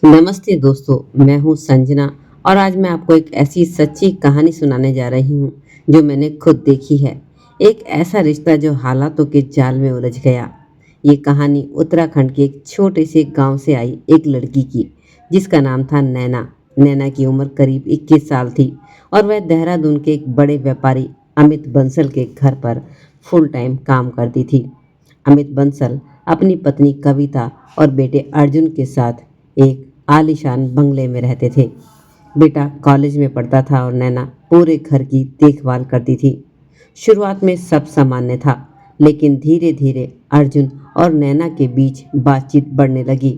नमस्ते दोस्तों, मैं हूँ संजना और आज मैं आपको एक ऐसी सच्ची कहानी सुनाने जा रही हूँ जो मैंने खुद देखी है। एक ऐसा रिश्ता जो हालातों के जाल में उलझ गया। ये कहानी उत्तराखंड के एक छोटे से गांव से आई एक लड़की की जिसका नाम था नैना। नैना की उम्र करीब 21 साल थी और वह देहरादून के एक बड़े व्यापारी अमित बंसल के घर पर फुल टाइम काम करती थी। अमित बंसल अपनी पत्नी कविता और बेटे अर्जुन के साथ एक आलीशान बंगले में रहते थे। बेटा कॉलेज में पढ़ता था और नैना पूरे घर की देखभाल करती थी। शुरुआत में सब सामान्य था, लेकिन धीरे धीरे अर्जुन और नैना के बीच बातचीत बढ़ने लगी।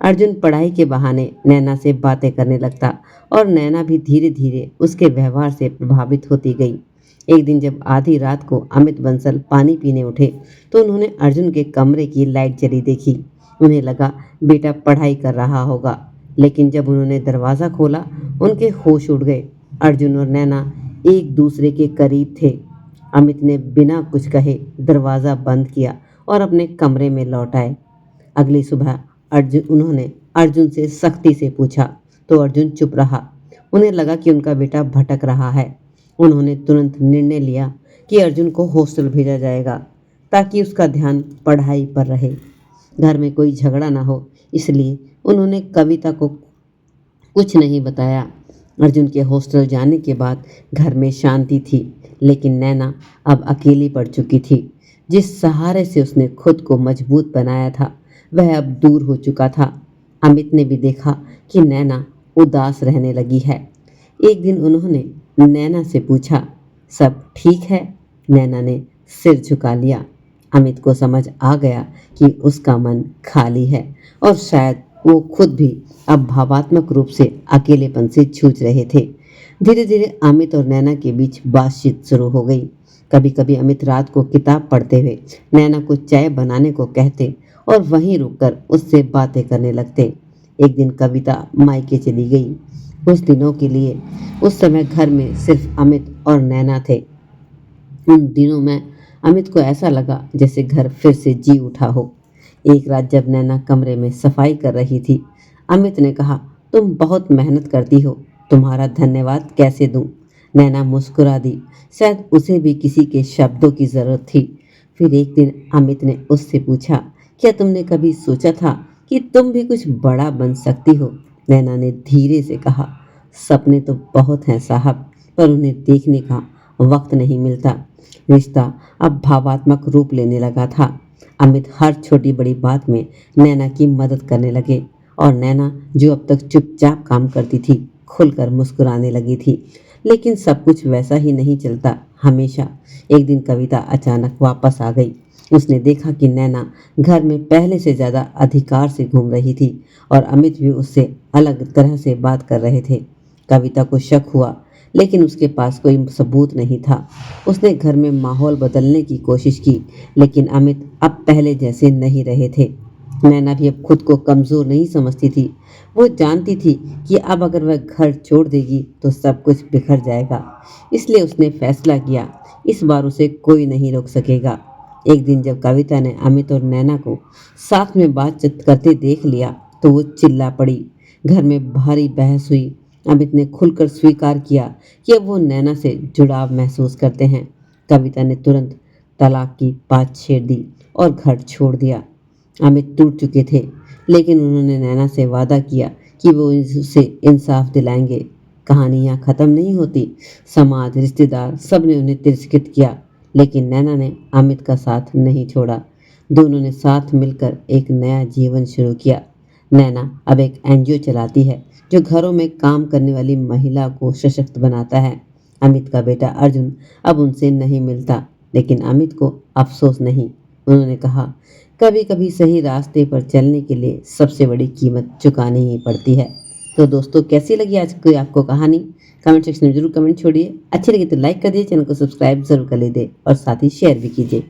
अर्जुन पढ़ाई के बहाने नैना से बातें करने लगता और नैना भी धीरे धीरे उसके व्यवहार से प्रभावित होती गई। एक दिन जब आधी रात को अमित बंसल पानी पीने उठे तो उन्होंने अर्जुन के कमरे की लाइट जली देखी। उन्हें लगा बेटा पढ़ाई कर रहा होगा, लेकिन जब उन्होंने दरवाज़ा खोला उनके होश उड़ गए। अर्जुन और नैना एक दूसरे के करीब थे। अमित ने बिना कुछ कहे दरवाज़ा बंद किया और अपने कमरे में लौट आए। अगली सुबह उन्होंने अर्जुन से सख्ती से पूछा तो अर्जुन चुप रहा। उन्हें लगा कि उनका बेटा भटक रहा है। उन्होंने तुरंत निर्णय लिया कि अर्जुन को हॉस्टल भेजा जाएगा ताकि उसका ध्यान पढ़ाई पर रहे। घर में कोई झगड़ा ना हो, इसलिए उन्होंने कविता को कुछ नहीं बताया। अर्जुन के हॉस्टल जाने के बाद घर में शांति थी, लेकिन नैना अब अकेली पड़ चुकी थी। जिस सहारे से उसने खुद को मजबूत बनाया था वह अब दूर हो चुका था। अमित ने भी देखा कि नैना उदास रहने लगी है। एक दिन उन्होंने नैना से पूछा, सब ठीक है? नैना ने सिर झुका लिया। अमित को समझ आ गया कि उसका मन खाली है और शायद वो खुद भी अब भावात्मक रूप से अकेलेपन से जूझ रहे थे। धीरे धीरे अमित और नैना के बीच बातचीत शुरू हो गई। कभी कभी अमित रात को किताब पढ़ते हुए नैना को चाय बनाने को कहते और वहीं रुककर उससे बातें करने लगते। एक दिन कविता मायके चली गई कुछ दिनों के लिए। उस समय घर में सिर्फ अमित और नैना थे। उन दिनों में अमित को ऐसा लगा जैसे घर फिर से जी उठा हो। एक रात जब नैना कमरे में सफाई कर रही थी, अमित ने कहा, तुम बहुत मेहनत करती हो, तुम्हारा धन्यवाद कैसे दूं? नैना मुस्कुरा दी। शायद उसे भी किसी के शब्दों की जरूरत थी। फिर एक दिन अमित ने उससे पूछा, क्या तुमने कभी सोचा था कि तुम भी कुछ बड़ा बन सकती हो? नैना ने धीरे से कहा, सपने तो बहुत हैं साहब, पर उन्हें देखने का वक्त नहीं मिलता। रिश्ता अब भावात्मक रूप लेने लगा था। अमित हर छोटी बड़ी बात में नैना की मदद करने लगे और नैना जो अब तक चुपचाप काम करती थी खुलकर मुस्कुराने लगी थी। लेकिन सब कुछ वैसा ही नहीं चलता हमेशा। एक दिन कविता अचानक वापस आ गई। उसने देखा कि नैना घर में पहले से ज़्यादा अधिकार से घूम रही थी और अमित भी उससे अलग तरह से बात कर रहे थे। कविता को शक हुआ, लेकिन उसके पास कोई सबूत नहीं था। उसने घर में माहौल बदलने की कोशिश की, लेकिन अमित अब पहले जैसे नहीं रहे थे। नैना भी अब खुद को कमज़ोर नहीं समझती थी। वो जानती थी कि अब अगर वह घर छोड़ देगी तो सब कुछ बिखर जाएगा। इसलिए उसने फैसला किया, इस बार उसे कोई नहीं रोक सकेगा। एक दिन जब कविता ने अमित और नैना को साथ में बातचीत करते देख लिया तो वो चिल्ला पड़ी। घर में भारी बहस हुई। अमित ने खुलकर स्वीकार किया कि अब वो नैना से जुड़ाव महसूस करते हैं। कविता ने तुरंत तलाक की बात छेड़ दी और घर छोड़ दिया। अमित टूट चुके थे, लेकिन उन्होंने नैना से वादा किया कि वो उसे इंसाफ दिलाएंगे। कहानी यहाँ ख़त्म नहीं होती। समाज, रिश्तेदार, सब ने उन्हें तिरस्कृत किया, लेकिन नैना ने अमित का साथ नहीं छोड़ा। दोनों ने साथ मिलकर एक नया जीवन शुरू किया। नैना अब एक एनजीओ चलाती है जो घरों में काम करने वाली महिला को सशक्त बनाता है। अमित का बेटा अर्जुन अब उनसे नहीं मिलता, लेकिन अमित को अफसोस नहीं। उन्होंने कहा, कभी कभी सही रास्ते पर चलने के लिए सबसे बड़ी कीमत चुकानी ही पड़ती है। तो दोस्तों, कैसी लगी आज की आपको कहानी? कमेंट सेक्शन में जरूर कमेंट छोड़िए। अच्छी लगी तो लाइक कर दिए, चैनल को सब्सक्राइब जरूर कर लीजिए और साथ ही शेयर भी कीजिए।